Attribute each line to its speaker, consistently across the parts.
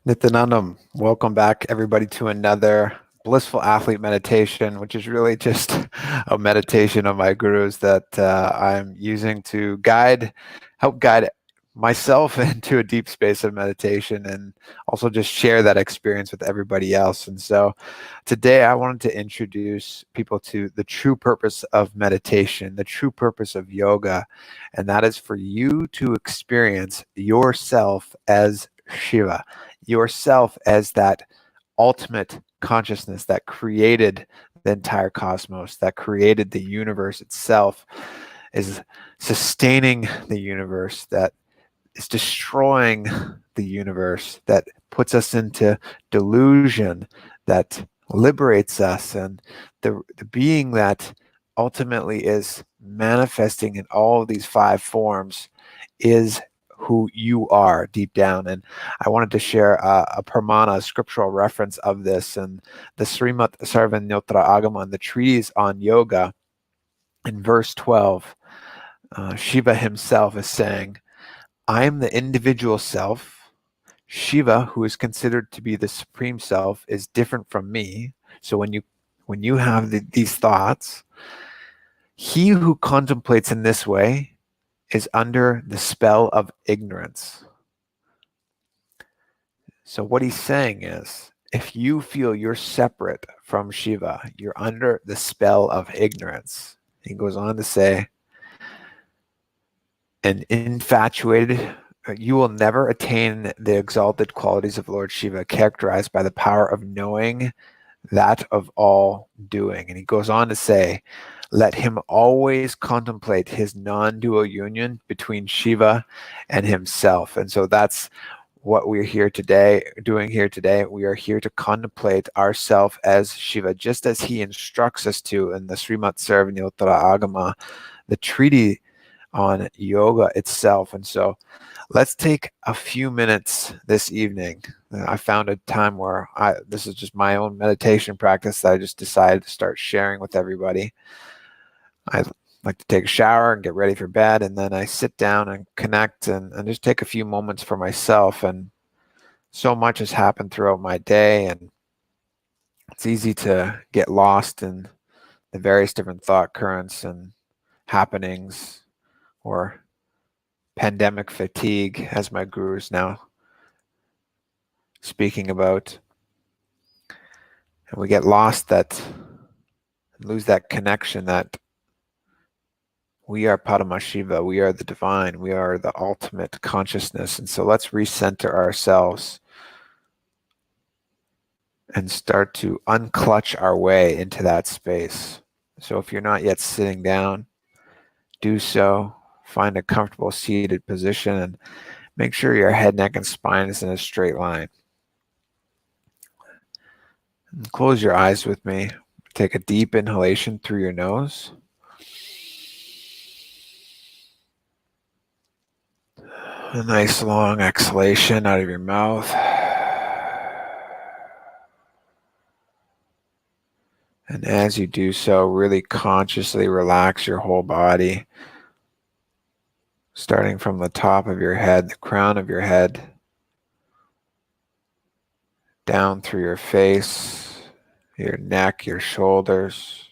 Speaker 1: Nityanandam, welcome back everybody to another blissful athlete meditation, which is really just a meditation of my gurus that I'm using to help guide myself into a deep space of meditation and also just share that experience with everybody else. And so today I wanted to introduce people to the true purpose of meditation, the true purpose of yoga, and that is for you to experience yourself as Shiva, yourself as that ultimate consciousness that created the entire cosmos, that created the universe itself, is sustaining the universe, that is destroying the universe, that puts us into delusion, that liberates us, and the being that ultimately is manifesting in all of these five forms is who you are deep down. And I wanted to share a pramana, a scriptural reference of this, and the Srimat Sarvajnattora Agama, and the Treatise on yoga. In verse 12, Shiva himself is saying, I am the individual self. Shiva, who is considered to be the supreme self, is different from me. So when you have these thoughts, he who contemplates in this way is under the spell of ignorance. So what he's saying is, if you feel you're separate from Shiva, you're under the spell of ignorance. He goes on to say, and infatuated, you will never attain the exalted qualities of Lord Shiva, characterized by the power of knowing that of all doing. And he goes on to say, let him always contemplate his non-dual union between Shiva and himself. And so that's what we're doing here today. We are here to contemplate ourself as Shiva, just as he instructs us to in the Srimat Sarvajnattora Agama, the treaty on yoga itself. And so let's take a few minutes this evening. I found a time where this is just my own meditation practice that I just decided to start sharing with everybody. I like to take a shower and get ready for bed, and then I sit down and connect and just take a few moments for myself. And so much has happened throughout my day, and it's easy to get lost in the various different thought currents and happenings, or pandemic fatigue, as my guru is now speaking about. And we get lost lose that connection that we are Paramashiva, we are the divine, we are the ultimate consciousness. And so let's recenter ourselves and start to unclutch our way into that space. So if you're not yet sitting down, do so. Find a comfortable seated position and make sure your head, neck, and spine is in a straight line. And close your eyes with me. Take a deep inhalation through your nose. A nice long exhalation out of your mouth. And as you do so, really consciously relax your whole body, starting from the top of your head, the crown of your head, down through your face, your neck, your shoulders,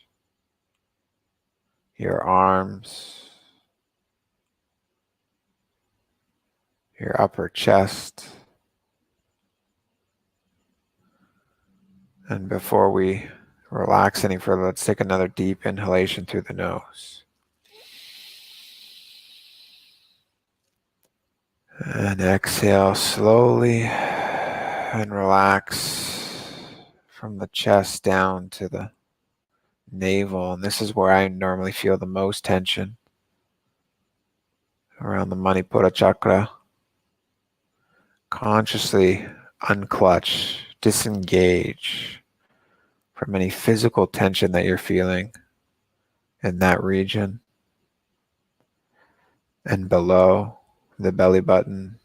Speaker 1: your arms, your upper chest. And before we relax any further, let's take another deep inhalation through the nose. And exhale slowly and relax from the chest down to the navel. And this is where I normally feel the most tension, around the Manipura chakra. Consciously unclutch, disengage from any physical tension that you're feeling in that region. And below the belly button,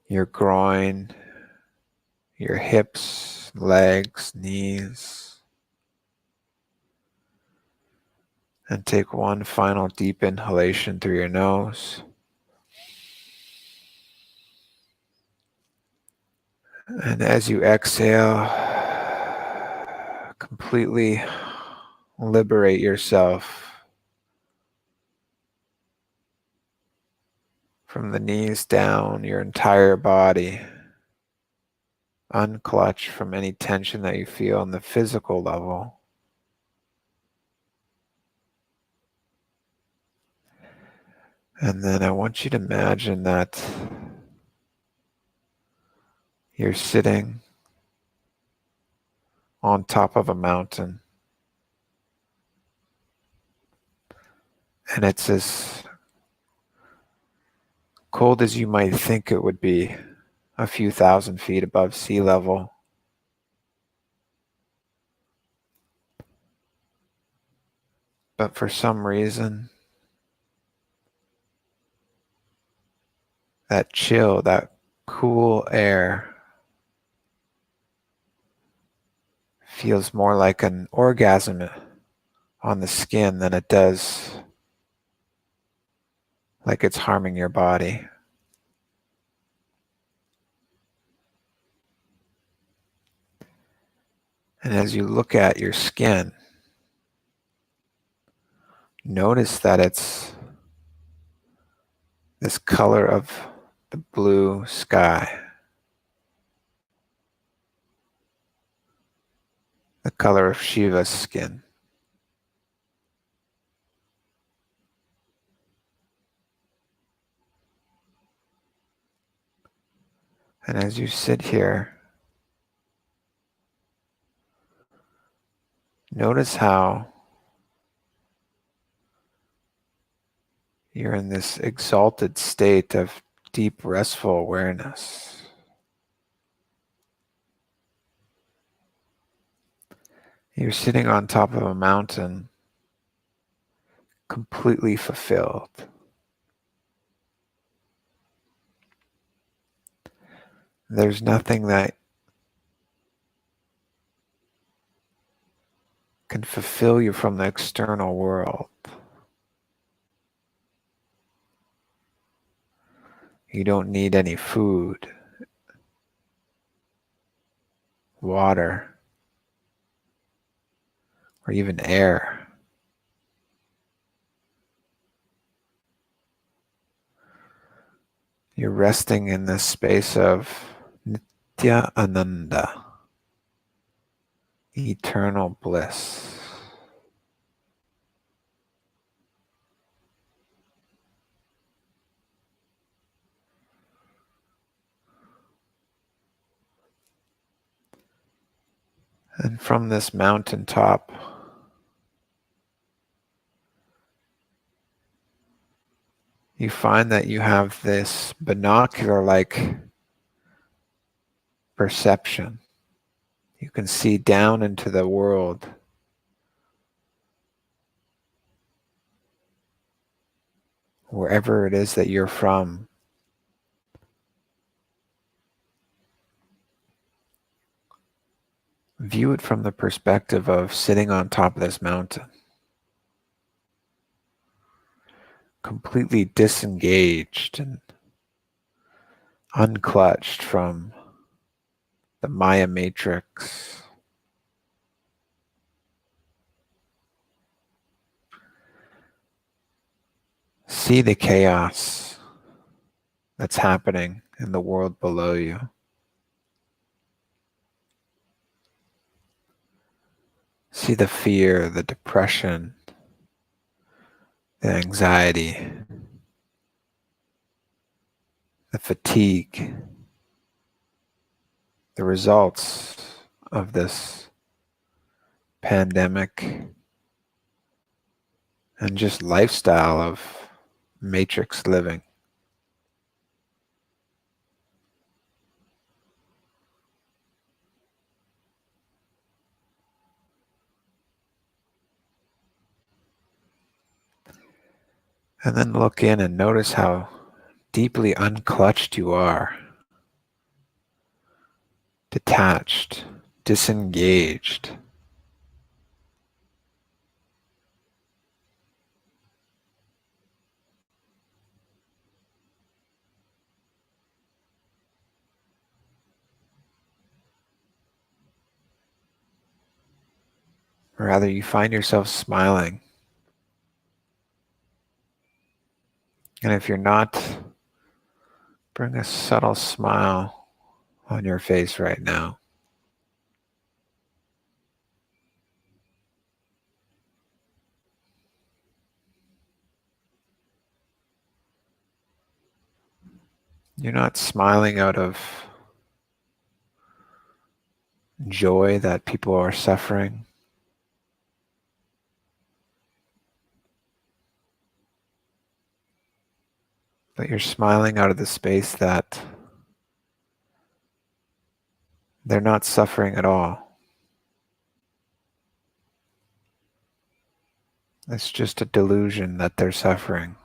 Speaker 1: your groin, your hips, legs, knees. And take one final deep inhalation through your nose. And as you exhale, completely liberate yourself from the knees down, your entire body. Unclutch from any tension that you feel on the physical level. And then I want you to imagine that you're sitting on top of a mountain. And it's as cold as you might think it would be, a few thousand feet above sea level. But for some reason, that chill, that cool air feels more like an orgasm on the skin than it does like it's harming your body. And as you look at your skin, notice that it's this color of the blue sky, the color of Shiva's skin. And as you sit here, notice how you're in this exalted state of deep, restful awareness. You're sitting on top of a mountain, completely fulfilled. There's nothing that can fulfill you from the external world. You don't need any food, water, or even air. You're resting in this space of Nitya Ananda, eternal bliss. And from this mountaintop, you find that you have this binocular-like perception. You can see down into the world. Wherever it is that you're from. View it from the perspective of sitting on top of this mountain. Completely disengaged and unclutched from the Maya matrix. See the chaos that's happening in the world below you. See the fear, the depression, the anxiety, the fatigue, the results of this pandemic and just lifestyle of matrix living. And then look in and notice how deeply unclutched you are. Detached, disengaged. Rather, you find yourself smiling. And if you're not, bring a subtle smile on your face right now. You're not smiling out of joy that people are suffering, but you're smiling out of the space that they're not suffering at all. It's just a delusion that they're suffering.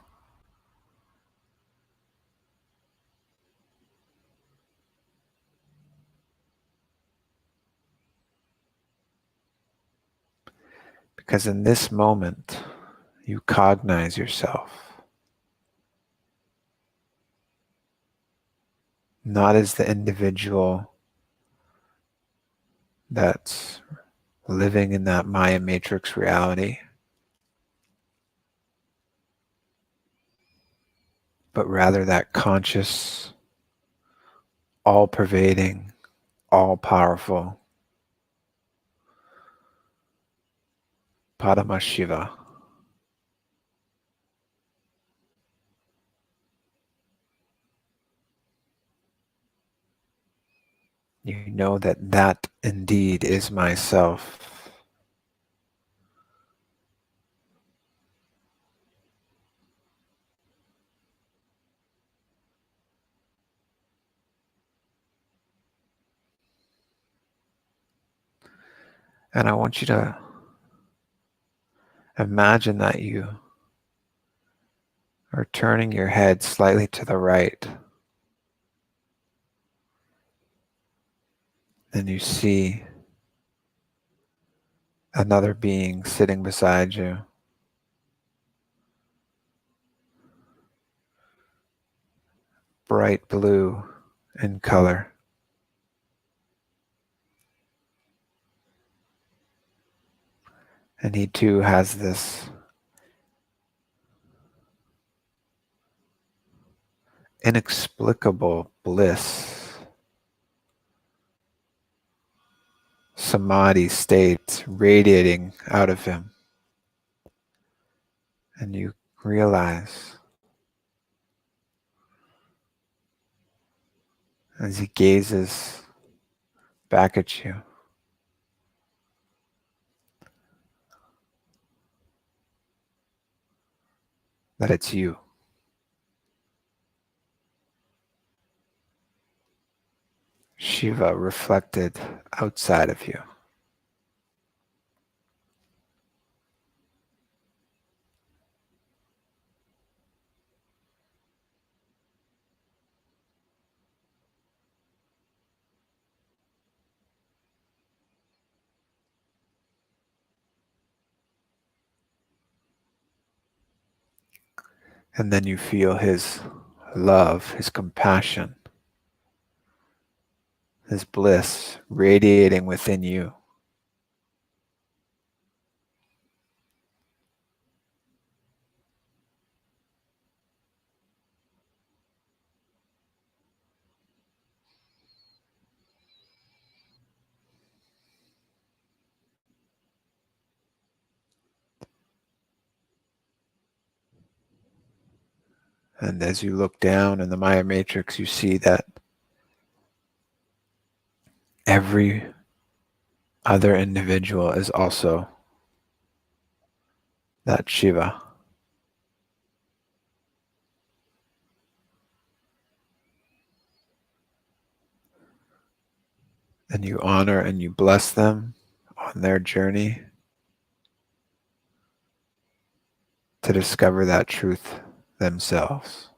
Speaker 1: Because in this moment, you cognize yourself, not as the individual that's living in that Maya matrix reality, but rather that conscious, all-pervading, all-powerful Shiva. You know that that indeed is myself. And I want you to imagine that you are turning your head slightly to the right, and you see another being sitting beside you, bright blue in color. And he too has this inexplicable bliss, samadhi state radiating out of him. And you realize as he gazes back at you that it's you. Shiva reflected outside of you. And then you feel his love, his compassion, his bliss radiating within you. And as you look down in the Maya matrix, you see that every other individual is also that Shiva. And you honor and you bless them on their journey to discover that truth themselves.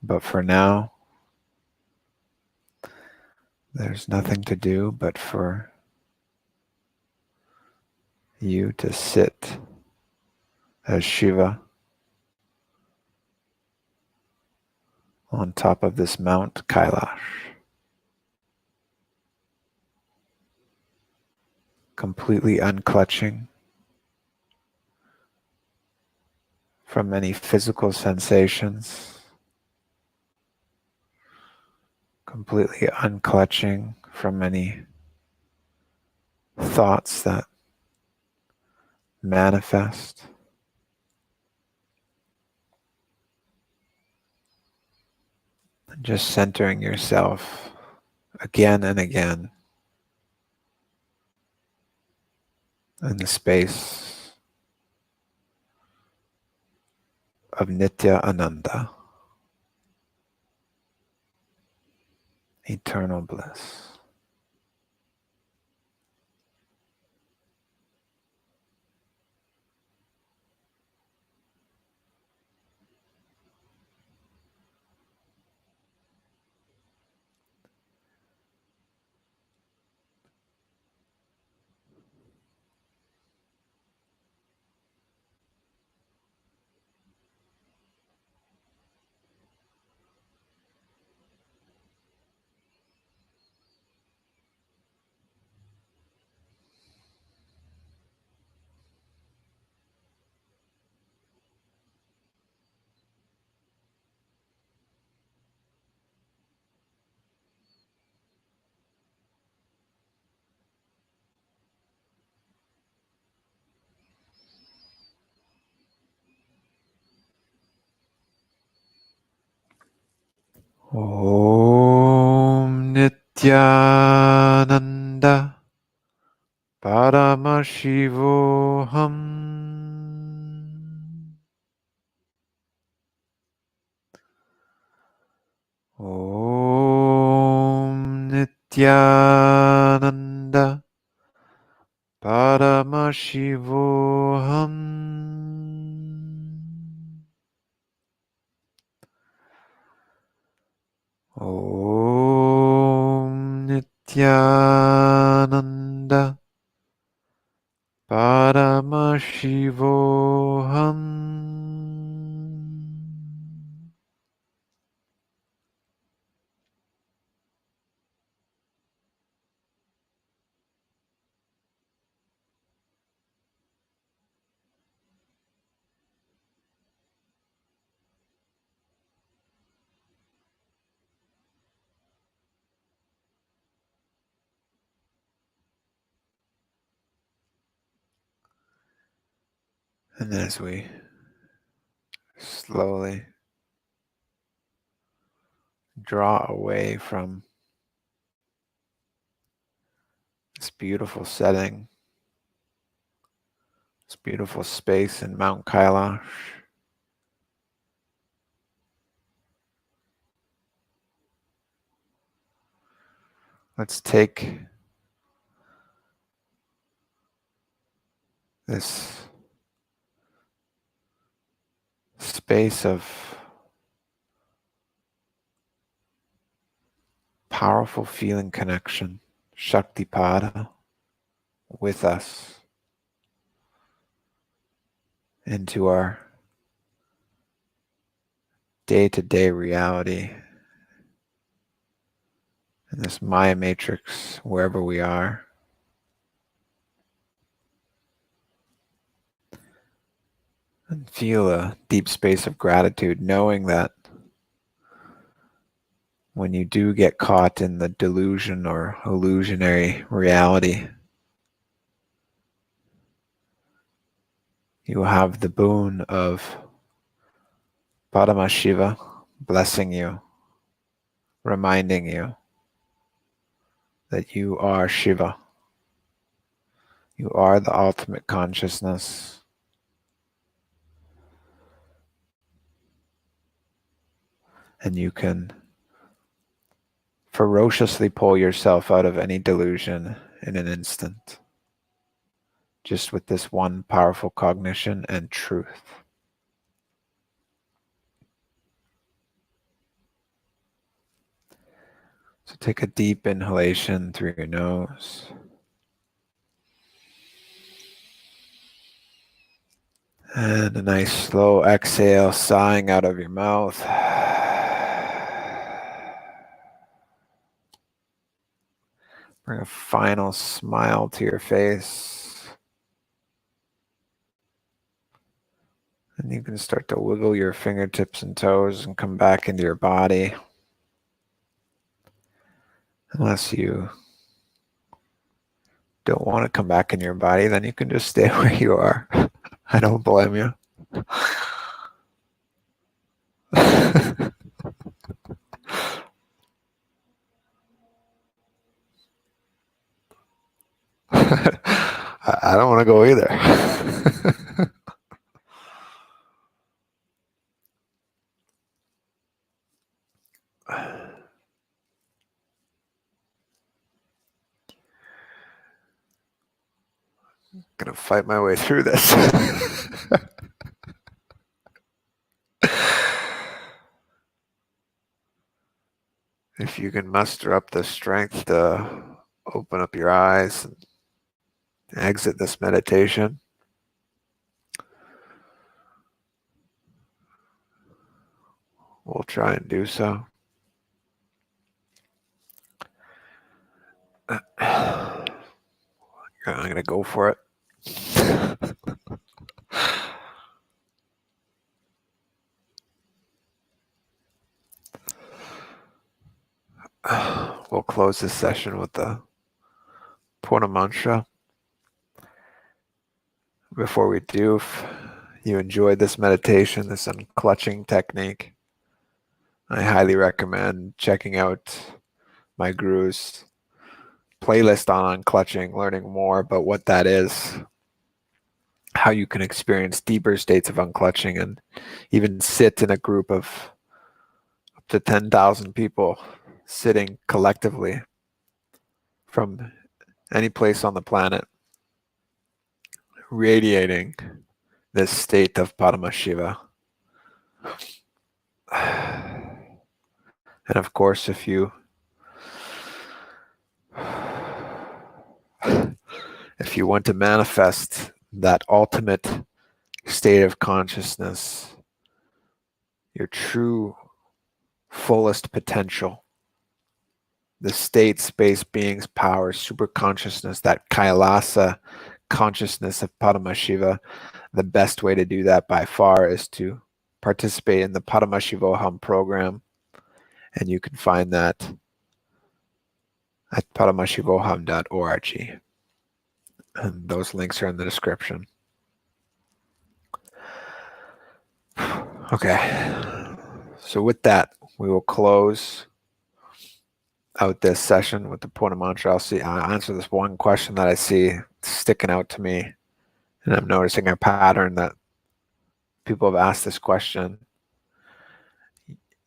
Speaker 1: But for now, there's nothing to do but for you to sit as Shiva on top of this Mount Kailash, completely unclutching from any physical sensations, completely unclutching from any thoughts that manifest. And just centering yourself again and again in the space of Nitya Ananda, eternal bliss. Om Nityananda Paramashivoham. Om Nityananda Paramashivoham. Om Nityananda Paramashivoham. And as we slowly draw away from this beautiful setting, this beautiful space in Mount Kailash, let's take this space of powerful feeling connection, Shaktipada, with us into our day-to-day reality in this Maya matrix, wherever we are. And feel a deep space of gratitude, knowing that when you do get caught in the delusion or illusionary reality, you will have the boon of Paramashiva blessing you, reminding you that you are Shiva. You are the ultimate consciousness. And you can ferociously pull yourself out of any delusion in an instant, just with this one powerful cognition and truth. So take a deep inhalation through your nose. And a nice slow exhale, sighing out of your mouth. Bring a final smile to your face. And you can start to wiggle your fingertips and toes and come back into your body. Unless you don't want to come back in your body, then you can just stay where you are. I don't blame you. I don't want to go either. Gonna fight my way through this. If you can muster up the strength to open up your eyes and exit this meditation, we'll try and do so. I'm gonna go for it. We'll close this session with the Purna mantra. Before we do, if you enjoyed this meditation, this unclutching technique, I highly recommend checking out my guru's playlist on unclutching, learning more about what that is, how you can experience deeper states of unclutching, and even sit in a group of up to 10,000 people sitting collectively from any place on the planet, radiating this state of Paramashiva. And of course, if you want to manifest that ultimate state of consciousness, your true fullest potential, the state, space, beings, power, super consciousness, that Kailasa consciousness of Paramashiva, the best way to do that by far is to participate in the Paramashivoham program. And you can find that at paramashivoham.org. And those links are in the description. Okay. So with that, we will close out this session with the Purna mantra. I'll answer this one question that I see sticking out to me. And I'm noticing a pattern that people have asked this question.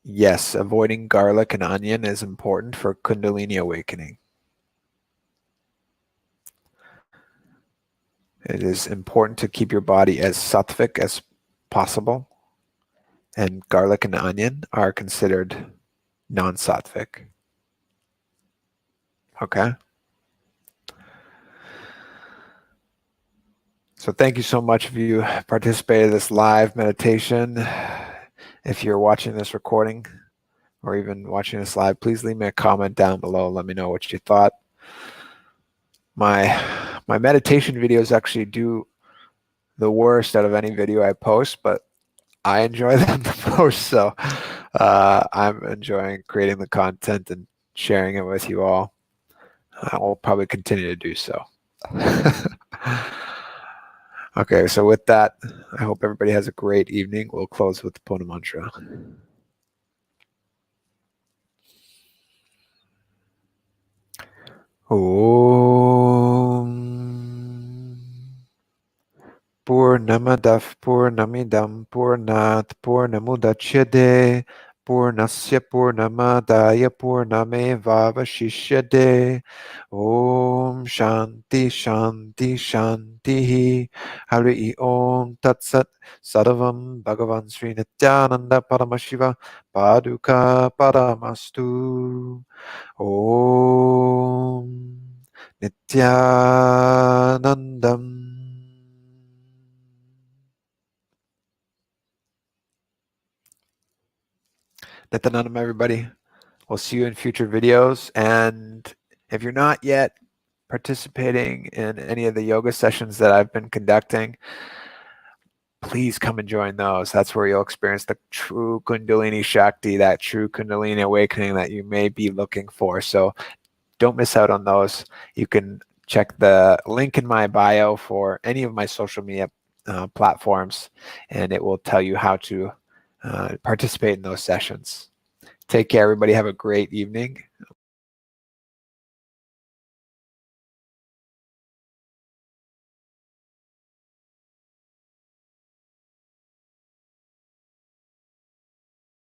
Speaker 1: Yes, avoiding garlic and onion is important for Kundalini awakening. It is important to keep your body as sattvic as possible. And garlic and onion are considered non-sattvic. Okay? So thank you so much if you participated in this live meditation. If you're watching this recording or even watching this live, please leave me a comment down below. Let me know what you thought. My meditation videos actually do the worst out of any video I post, but I enjoy them the most. So I'm enjoying creating the content and sharing it with you all. I will probably continue to do so. Okay, so with that, I hope everybody has a great evening. We'll close with the Purna mantra. Om Purnamadav Purnamidam Purnat Purnamudachyate Purnasya Purnamadaya Purnamevavashishyate. Om Shanti Shanti Shanti. Hari Om Tat Sat. Sadavam Bhagavan Sri Nityananda Paramashiva Paduka Paramastu. Om Nityanandam. Nityanandam, everybody. We'll see you in future videos. And If you're not yet participating in any of the yoga sessions that I've been conducting, please come and join those. That's where you'll experience the true Kundalini Shakti, that true Kundalini awakening that you may be looking for. So don't miss out on those. You can check the link in my bio for any of my social media platforms, and it will tell you how to participate in those sessions. Take care, everybody. Have a great evening.